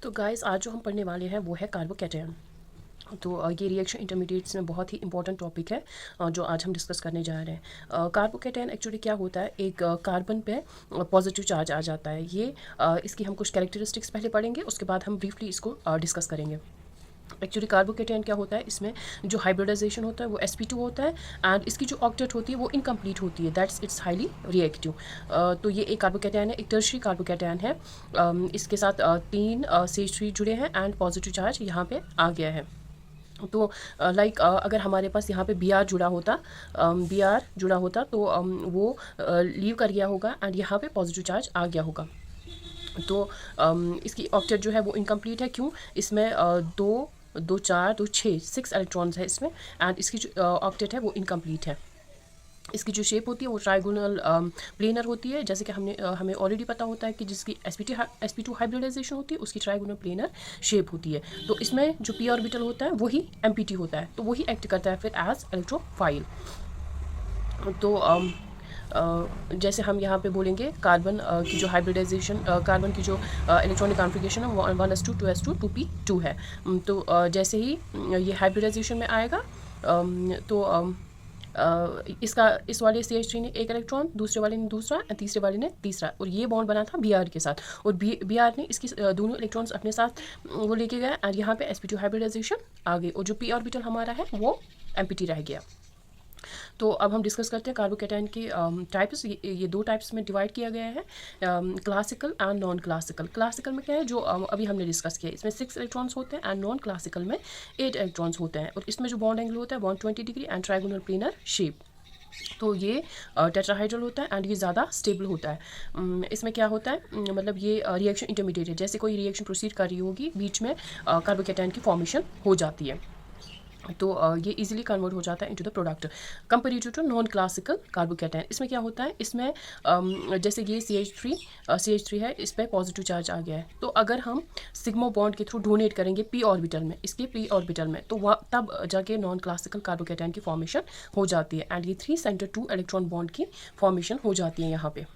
तो गाइस आज जो हम पढ़ने वाले हैं वो है कार्बोकैटायन। तो ये रिएक्शन इंटरमीडिएट्स में बहुत ही इंपॉर्टेंट टॉपिक है जो आज हम डिस्कस करने जा रहे हैं। कार्बोकैटायन एक्चुअली क्या होता है, एक कार्बन पे पॉजिटिव चार्ज आ जाता है। ये इसकी हम कुछ कैरेक्टरिस्टिक्स पहले पढ़ेंगे, उसके बाद हम ब्रीफली इसको डिस्कस करेंगे। एक्चुअली कार्बोकैटायन क्या होता है, इसमें जो हाइब्रिडाइजेशन होता है वो sp2 होता है एंड इसकी जो ऑक्टेट होती है वो इनकम्प्लीट होती है, दैट्स इट्स हाईली रिएक्टिव। तो ये एक कार्बोकैटायन है, एक टर्शियरी कार्बोकैटायन है। इसके साथ तीन CH3 जुड़े हैं एंड पॉजिटिव चार्ज यहाँ पे आ गया है। तो अगर हमारे पास यहाँ पे Br जुड़ा होता तो वो लीव कर गया होगा एंड यहाँ पे पॉजिटिव चार्ज आ गया होगा। तो इसकी ऑक्टेट जो है वो इनकम्प्लीट है। क्यों? इसमें दो दो चार दो छः 6 इलेक्ट्रॉन्स है इसमें एंड इसकी जो ऑक्टेट है वो इनकम्प्लीट है। इसकी जो शेप होती है वो ट्राइगोनल प्लेनर होती है, जैसे कि हमें ऑलरेडी पता होता है कि जिसकी sp2 हाइब्रिडाइजेशन होती है उसकी ट्राइगोनल प्लेनर शेप होती है। तो इसमें जो p ऑर्बिटल होता है वही एम्प्टी होता है, तो वही एक्ट करता है फिर एज इलेक्ट्रोफाइल। तो जैसे हम यहाँ पे बोलेंगे कार्बन की जो हाइब्रिडाइजेशन, कार्बन की जो इलेक्ट्रॉनिक कॉन्फ़िगरेशन है वो 1s2 2s2 2p2 है। तो जैसे ही ये हाइब्रिडाइजेशन में आएगा तो इस वाले CH3 ने एक इलेक्ट्रॉन, दूसरे वाले ने दूसरा, तीसरे वाले ने तीसरा, और ये बॉन्ड बना था Br के साथ, और Br ने इसकी दोनों इलेक्ट्रॉन्स अपने साथ वो लेके गया और यहाँ पे sp2 हाइब्रिडाइजेशन आ गई और जो p ऑर्बिटल हमारा है वो एम्प्टी रह गया। तो अब हम डिस्कस करते हैं कार्बोकैटायन के टाइप्स। ये दो टाइप्स में डिवाइड किया गया है, classical and non classical. Classical में क्या है, जो अभी हमने डिस्कस किया, इसमें 6 इलेक्ट्रॉन्स होते हैं एंड नॉन क्लासिकल में 8 इलेक्ट्रॉन्स होते हैं, और इसमें जो बॉन्ड एंगल होता है 120 degree and trigonal planar shape. तो ये टेट्राहाइड्रल होता है एंड ये ज़्यादा स्टेबल होता है। इसमें क्या होता है, मतलब ये रिएक्शन इंटरमीडिएट है, जैसे कोई रिएक्शन प्रोसीड कर रही होगी बीच में कार्बोकैटायन की फॉर्मेशन हो जाती है, तो ये इजीली कन्वर्ट हो जाता है into the product comparative to non classical carbocation. इसमें क्या होता है, इसमें जैसे ये CH3 है, इस पर पॉजिटिव चार्ज आ गया है, तो अगर हम सिग्मा बॉन्ड के थ्रू डोनेट करेंगे p ऑर्बिटल में, इसके p ऑर्बिटल में, तो वह तब जाके नॉन क्लासिकल कार्बोकैटायन की फॉर्मेशन हो जाती है एंड ये 3 सेंटर 2 इलेक्ट्रॉन बॉन्ड की फॉर्मेशन हो जाती है यहाँ पे।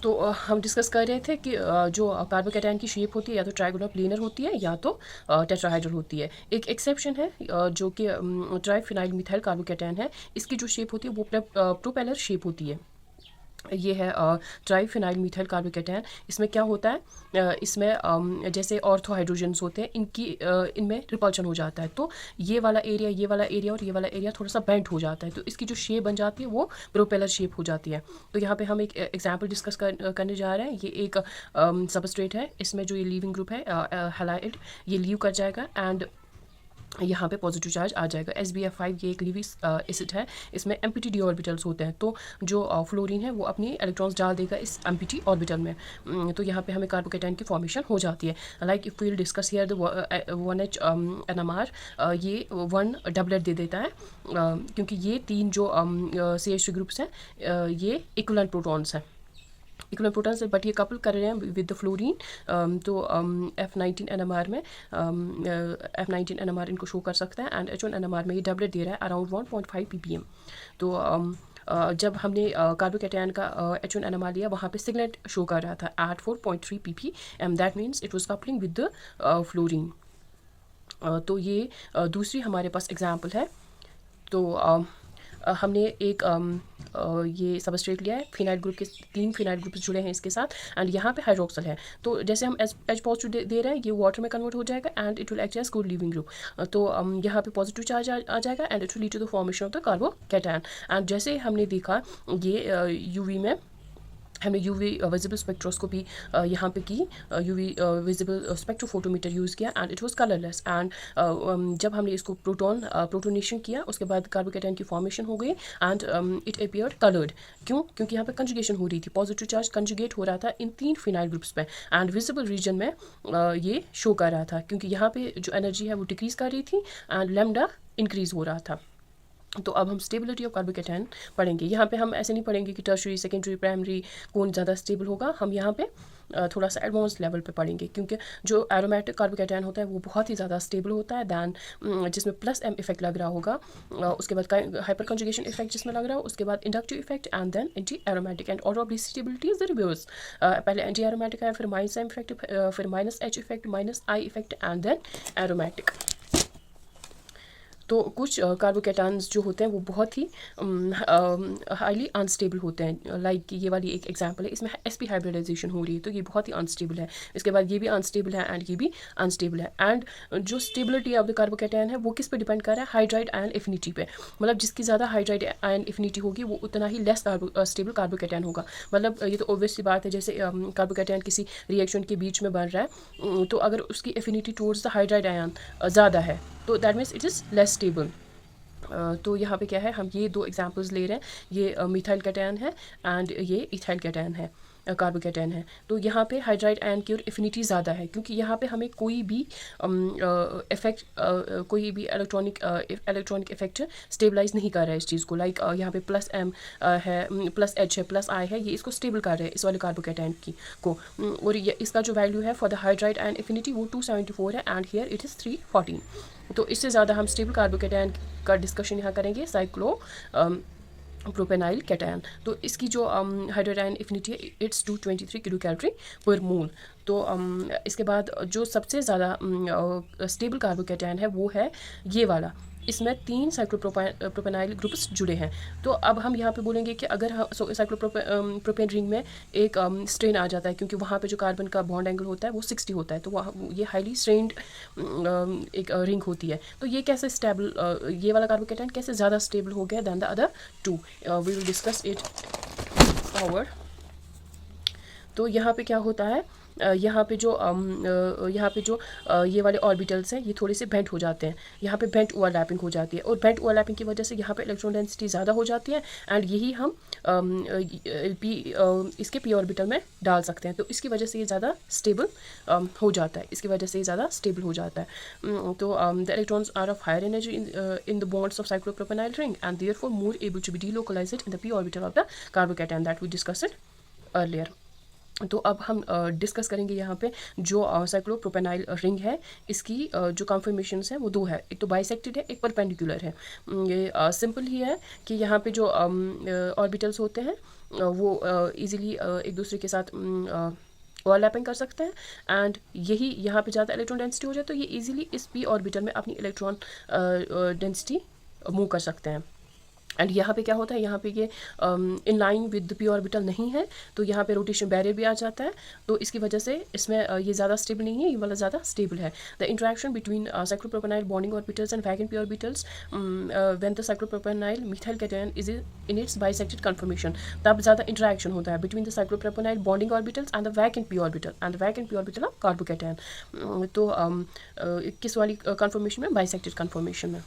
तो हम डिस्कस कर रहे थे कि जो कार्बोकैटायन की शेप होती है या तो ट्राइगोनल प्लेनर होती है या तो टेट्राहाइड्रल होती है। एक एक्सेप्शन है जो कि ट्राइफिनाइल मिथाइल कार्बोकैटायन है, इसकी जो शेप होती है वो प्रोपेलर शेप होती है। ये है ट्राइफिनाइल मिथाइल कार्बोकैटायन। इसमें क्या होता है, इसमें जैसे ऑर्थो हाइड्रोजन्स होते हैं, इनमें रिपल्शन हो जाता है, तो ये वाला एरिया और ये वाला एरिया थोड़ा सा बेंट हो जाता है, तो इसकी जो शेप बन जाती है वो प्रोपेलर शेप हो जाती है। तो यहाँ पे हम एक एग्जांपल डिस्कस करने जा रहे हैं। ये एक सबस्ट्रेट है, इसमें जो ये लीविंग ग्रुप है हैलाइड, ये लीव कर जाएगा एंड यहाँ पे पॉजिटिव चार्ज आ जाएगा। SbF5 ये एक लीवी एसिड है, इसमें एम्प्टी डी ऑर्बिटल्स होते हैं, तो जो फ्लोरीन है वो अपनी इलेक्ट्रॉन्स डाल देगा इस एम्प्टी ऑर्बिटल में, तो यहाँ पे हमें कार्बोकैटायन की फॉर्मेशन हो जाती है। Like if we will discuss here the 1H NMR, ये 1 डबलेट दे देता है क्योंकि ये तीन जो CH3 ग्रुप्स हैं ये इक्विवेलेंट प्रोटॉन्स हैं, इक्वल प्रोटॉन्स, बट ये कपल कर रहे हैं विद द फ्लोरीन। तो F19 NMR में F19 NMR इनको शो कर सकता है एंड H1 NMR में ये डबलेट दे रहा है अराउंड 1.5 ppm। तो जब हमने कार्बोकैटायन का H1 NMR लिया, वहाँ पे सिग्नेट शो कर रहा था at 4.3 ppm, that means it was coupling with the fluorine. तो ये दूसरी हमारे पास एग्जाम्पल है। तो हमने एक ये सबस्ट्रेट लिया है, फिनाइल ग्रुप के 3 फिनाइल ग्रुप्स जुड़े हैं इसके साथ एंड यहाँ पे हाइड्रोक्सल है, तो जैसे हम H पॉजिटिव दे रहे हैं ये वाटर में कन्वर्ट हो जाएगा and it will act as good leaving group. तो यहाँ पे पॉजिटिव चार्ज आ जाएगा and it will lead to the formation of the carbocation. And जैसे हमने देखा ये UV में हमने UV विजिबल स्पेक्ट्रोस्कोपी यहाँ पे की, UV विजिबल स्पेक्ट्रोफोटोमीटर यूज़ किया and it was colourless and जब हमने इसको प्रोटोनेशन किया उसके बाद कार्बोकैटायन की फॉर्मेशन हो गई एंड इट अपीयर्ड कलर्ड। क्यों? क्योंकि यहाँ पे कंजुगेशन हो रही थी, पॉजिटिव चार्ज कंजुगेट हो रहा था इन 3 फिनाइल ग्रुप्स पे एंड विजिबल रीजन में ये शो कर रहा था, क्योंकि यहाँ पे जो एनर्जी है वो डिक्रीज़ कर रही थी एंड लैम्डा इंक्रीज़ हो रहा था। तो अब हम स्टेबिलिटी ऑफ कार्बोकैटायन पढ़ेंगे। यहाँ पे हम ऐसे नहीं पढ़ेंगे कि टर्शरी, सेकेंडरी, प्राइमरी कौन ज़्यादा स्टेबल होगा। हम यहाँ पे थोड़ा सा एडवांस लेवल पे पढ़ेंगे, क्योंकि जो एरोमेटिक कार्बोकैटायन होता है वो बहुत ही ज़्यादा स्टेबल होता है दैन जिसमें प्लस एम इफेक्ट लग रहा होगा, उसके बाद हाइपर कंजुगेशन इफेक्ट जिसमें लग रहा हो, उसके बाद inductive effect and then anti aromatic. And order of this stability is the reverse, पहले एंटी एरोमेटिक है, फिर माइनस एम इफेक्ट, फिर minus H effect, minus I effect and then aromatic. तो कुछ कार्बोकैटायंस जो होते हैं वो बहुत ही हाईली अनस्टेबल होते हैं। लाइक ये वाली एक एग्जांपल है, इसमें sp हाइब्रिडाइजेशन हो रही है, तो ये बहुत ही अनस्टेबल है। इसके बाद ये भी अनस्टेबल है एंड ये भी अनस्टेबल है। एंड जो स्टेबिलिटी ऑफ द कार्बोकैटायन है वो किस पे डिपेंड कर रहा है? हाइड्राइड आयन एफिनिटी पे। मतलब जिसकी ज़्यादा हाइड्राइड आयन एफिनिटी होगी वो उतना ही लेस स्टेबल कार्बोकैटायन होगा। मतलब ये तो ऑब्वियस सी बात है, जैसे कार्बोकैटायन किसी रिएक्शन के बीच में बन रहा है, तो अगर उसकी affinity towards the hydride ion ज़्यादा है तो that means it is less stable. तो यहाँ पे क्या है, हम ये दो एग्जांपल्स ले रहे हैं, ये मिथाइल कैटायन है एंड ये इथाइल कैटायन है, कार्बोकैटायन है। तो यहाँ पे हाइड्राइड आयन की और एफिनिटी ज़्यादा है, क्योंकि यहाँ पे हमें कोई भी इफेक्ट, कोई भी इलेक्ट्रॉनिक इफेक्ट स्टेबलाइज नहीं कर रहा है इस चीज़ को। लाइक यहाँ पे प्लस एम है, प्लस एच है, प्लस आई है, ये इसको स्टेबल कर रहे हैं इस वाले कार्बोकैटायन की को। और ये इसका जो वैल्यू है for the hydride ion affinity वो 274 है एंड हियर इट इज़ 314। तो इससे ज़्यादा हम स्टेबल कार्बोकैटायन का डिस्कशन यहाँ करेंगे, साइक्लो प्रोपेनाइल कैटायन। तो इसकी जो हाइड्राइड आयन एफिनिटी है इट्स 223 किलो कैलोरी पर मोल। तो इसके बाद जो सबसे ज़्यादा स्टेबल कार्बोकैटायन है वो है ये वाला, इसमें 3 साइक्लोप्रोपेनाइल ग्रुप्स जुड़े हैं। तो अब हम यहाँ पे बोलेंगे कि अगर साइक्लोप्रोपेन रिंग में एक स्ट्रेन आ जाता है, क्योंकि वहाँ पे जो कार्बन का बॉन्ड एंगल होता है वो 60 होता है, तो वहाँ ये हाईली स्ट्रेन्ड एक रिंग होती है। तो ये कैसे स्टेबल, ये वाला कार्बोकैटायन कैसे ज़्यादा स्टेबल हो गया than the other two, we will discuss it forward. तो यहाँ पे क्या होता है, यहाँ पे जो ये वाले ऑर्बिटल्स हैं ये थोड़े से बेंट हो जाते हैं, यहाँ पे बेंट ओवरलैपिंग हो जाती है, और बेंट ओवरलैपिंग की वजह से यहाँ पे इलेक्ट्रॉन डेंसिटी ज़्यादा हो जाती है एंड यही हम इसके पी ऑर्बिटल में डाल सकते हैं। तो इसकी वजह से ये ज़्यादा स्टेबल हो जाता है, इसकी वजह से ये ज़्यादा स्टेबल हो जाता है। तो the electrons are of higher energy in the bonds of cyclopropanyl ring and therefore more able to be delocalised in the p orbital of the carbocation that we discussed earlier. तो अब हम discuss करेंगे यहाँ पे जो साइक्लोप्रोपेनाइल ring है, इसकी जो कन्फर्मेशंस है वो दो है, एक तो बाइसेक्टेड है, एक परपेंडिकुलर है। ये सिंपल ही है कि यहाँ पे जो ऑर्बिटल्स होते हैं वो इजीली एक दूसरे के साथ ओवरलैपिंग कर सकते हैं एंड यही यहाँ पे ज़्यादा इलेक्ट्रॉन डेंसिटी हो जाए तो ये इजीली इस पी ऑर्बिटल में अपनी इलेक्ट्रॉन डेंसिटी मूव कर सकते हैं। एंड यहाँ पे क्या होता है, यहाँ पे ये in line with the p orbital नहीं है, तो यहाँ पे रोटेशन बैरियर भी आ जाता है, तो इसकी वजह से इसमें ये ज़्यादा स्टेबल नहीं है, ये वाला ज़्यादा स्टेबल है। The interaction between cyclopropanyl bonding orbitals and vacant p orbitals when the cyclopropanyl methyl cation is in its bisected conformation, तब ज़्यादा इंटरेक्शन होता है between the cyclopropanyl bonding orbitals and the vacant p orbital and the vacant p orbital of carbocation. तो किस वाली conformation में? Bisected conformation में।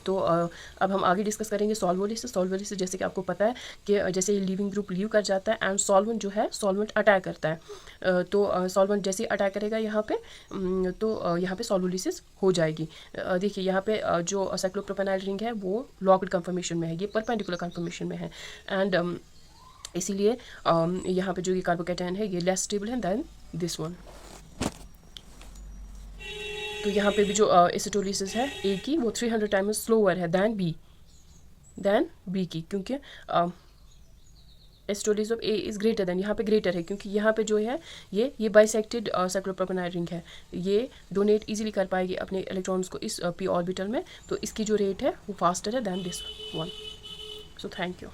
तो अब हम आगे डिस्कस करेंगे सॉल्वोलिसिस। सॉल्वोलिसिस जैसे कि आपको पता है कि जैसे लिविंग ग्रुप लीव कर जाता है एंड सॉल्वेंट जो है सॉल्वेंट अटैक करता है, तो सॉल्वेंट जैसे ही अटैक करेगा यहाँ पे तो यहाँ पे सॉल्वोलिसिस हो जाएगी। देखिए यहाँ पे जो साइक्लोप्रोपेनाइल रिंग है वो लॉक्ड कन्फर्मेशन में है, ये परपेंडिकुलर कन्फर्मेशन में है एंड इसीलिए यहाँ पे जो ये कार्बोकैटायन है ये लेस स्टेबल है दैन दिस वन। तो यहाँ पे भी जो एसिटोलिसिस है ए की वो 300 टाइम्स स्लोअर है दैन बी की, क्योंकि acetolysis of A is greater than, यहाँ पे ग्रेटर है क्योंकि यहाँ पे जो है ये बाइसेक्टेड साइक्लोप्रोपेनाइल रिंग है, ये डोनेट इजीली कर पाएगी अपने इलेक्ट्रॉन्स को इस पी ऑर्बिटल में, तो इसकी जो रेट है वो फास्टर है than this one. So thank you.